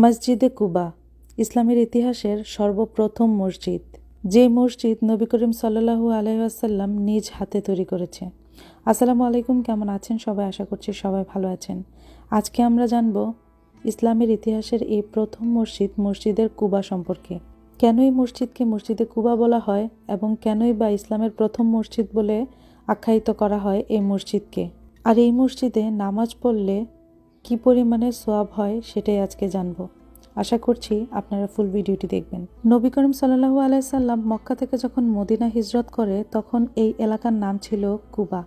মসজিদে কুবা ইসলামের ইতিহাসের সর্বপ্রথম মসজিদ, যে মসজিদ নবী করিম সাল্লাল্লাহু আলাইহি ওয়াসাল্লাম নিজ হাতে তৈরি করেছে। আসসালামু আলাইকুম, কেমন আছেন সবাই? আশা করছি সবাই ভালো আছেন। আজকে আমরা জানব ইসলামের ইতিহাসের এই প্রথম মসজিদ, মসজিদের কুবা সম্পর্কে। কেন এই মসজিদকে মসজিদে কুবা বলা হয় এবং কেনই বা ইসলামের প্রথম মসজিদ বলে আখ্যায়িত করা হয় এই মসজিদকে, আর এই মসজিদে নামাজ পড়লে কি পরিমাণে সওয়াব হয় সেটাই আজকে জানবো। আশা করছি আপনারা ফুল ভিডিওটি দেখবেন। নবী করিম সাল্লাল্লাহু আলাইহি সাল্লাম মক্কা থেকে যখন মদিনা হিজরত করে তখন এই এলাকার নাম ছিল কুবা,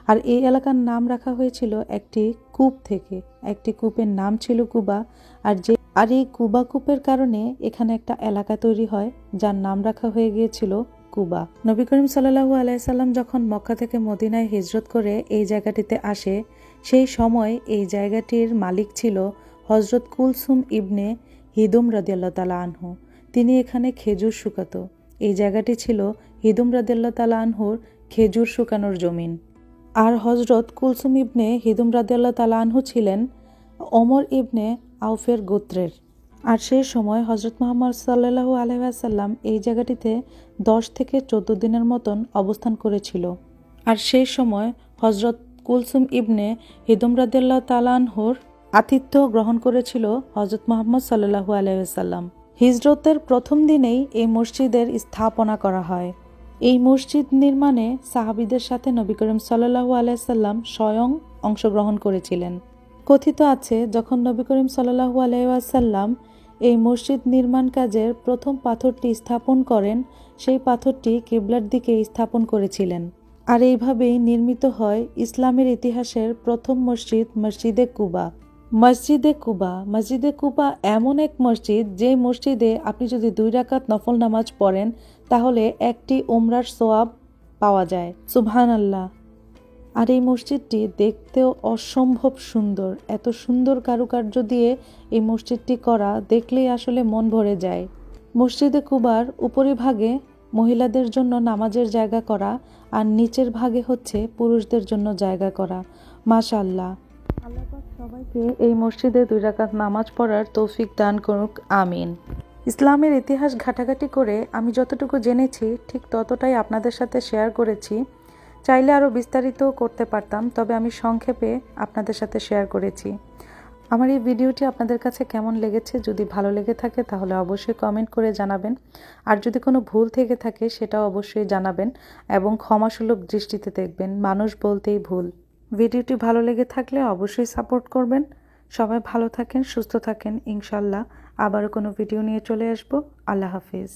আর এই এলাকার নাম রাখা হয়েছিল একটি কূপ থেকে। একটি কূপের নাম ছিল কুবা, আর এই কুবা কূপের কারণে এখানে একটা এলাকা তৈরি হয় যার নাম রাখা হয়ে গিয়েছিল কুবা। নবী করিম সাল্লাল্লাহু আলাইহি সাল্লাম যখন মক্কা থেকে মদিনায় হিজরত করে এই জায়গাটিতে আসে, সেই সময় এই জায়গাটির মালিক ছিল হযরত কুলসুম ইবনে হিদুম রাদিয়াল্লাহু তাআলা আনহু। তিনি এখানে খেজুর শুকাতো। এই জায়গাটি ছিল হিদুম রাদিয়াল্লাহু তাআলা আনহুর খেজুর শুকানোর জমিন। আর হযরত কুলসুম ইবনে হিদুম রাদিয়াল্লাহু তাআলা আনহু ছিলেন ওমর ইবনে আউফের গোত্রের। আর সেই সময় হযরত মুহাম্মদ সাল্লাল্লাহু আলাইহি ওয়াসাল্লাম এই জায়গাটিতে 10 থেকে 14 দিনের মতন অবস্থান করেছিল। আর সেই সময় হযরত কুলসুম ইবনে হিদুম রাদিয়াল্লাহু তাআলা আনহুর আতিথ্য গ্রহণ করেছিল হযরত মুহাম্মদ সাল্লাল্লাহু আলাইহি ওয়াসাল্লাম। হিজরতের প্রথম দিনেই এই মসজিদের স্থাপনা করা হয়। এই মসজিদ নির্মাণে সাহাবীদের সাথে নবী করিম সাল্লাল্লাহু আলাইহি সাল্লাম স্বয়ং অংশগ্রহণ করেছিলেন। কথিত আছে, যখন নবী করিম সাল্লাল্লাহু আলাইহি ওয়াসাল্লাম এই মসজিদ নির্মাণ কাজের প্রথম পাথরটি স্থাপন করেন, সেই পাথরটি কিবলার দিকে স্থাপন করেছিলেন। আর এইভাবেই নির্মিত হয় ইসলামের ইতিহাসের প্রথম মসজিদ, মসজিদে কুবা। মসজিদে কুবা এমন এক মসজিদ, যে মসজিদে আপনি যদি 2 রাকাত নফল নামাজ পড়েন তাহলে একটি উমরার সওয়াব পাওয়া যায়। সুবহানাল্লাহ। আর এই মসজিদটি দেখতেও অসম্ভব সুন্দর। এত সুন্দর কারুকার্য দিয়ে এই মসজিদটি করা, দেখলেই আসলে মন ভরে যায়। মসজিদে কুবার উপরিভাগে মহিলাদের জন্য নামাজের জায়গা করা, আর নিচের ভাগে হচ্ছে পুরুষদের জন্য জায়গা করা। মাশাআল্লাহ। আল্লাহ পাক সবাইকে এই মসজিদে 2 রাকাত নামাজ পড়ার তৌফিক দান করুক, আমিন। ইসলামের ইতিহাস ঘাটাঘাটি করে আমি যতটুকু জেনেছি ঠিক ততটাই আপনাদের সাথে শেয়ার করেছি। চাইলে আরও বিস্তারিত করতে পারতাম, তবে আমি সংক্ষেপে আপনাদের সাথে শেয়ার করেছি। আমার এই ভিডিওটি আপনাদের কাছে কেমন লেগেছে? যদি ভালো লেগে থাকে তাহলে অবশ্যই কমেন্ট করে জানাবেন, আর যদি কোনো ভুল থেকে থাকে সেটাও অবশ্যই জানাবেন এবং ক্ষমাসুলভ দৃষ্টিতে দেখবেন। মানুষ বলতেই ভুল। ভিডিওটি ভালো লেগে থাকলে অবশ্যই সাপোর্ট করবেন। সবাই ভালো থাকেন, সুস্থ থাকেন। ইনশাল্লাহ আবারও কোনো ভিডিও নিয়ে চলে আসব। আল্লাহ হাফিজ।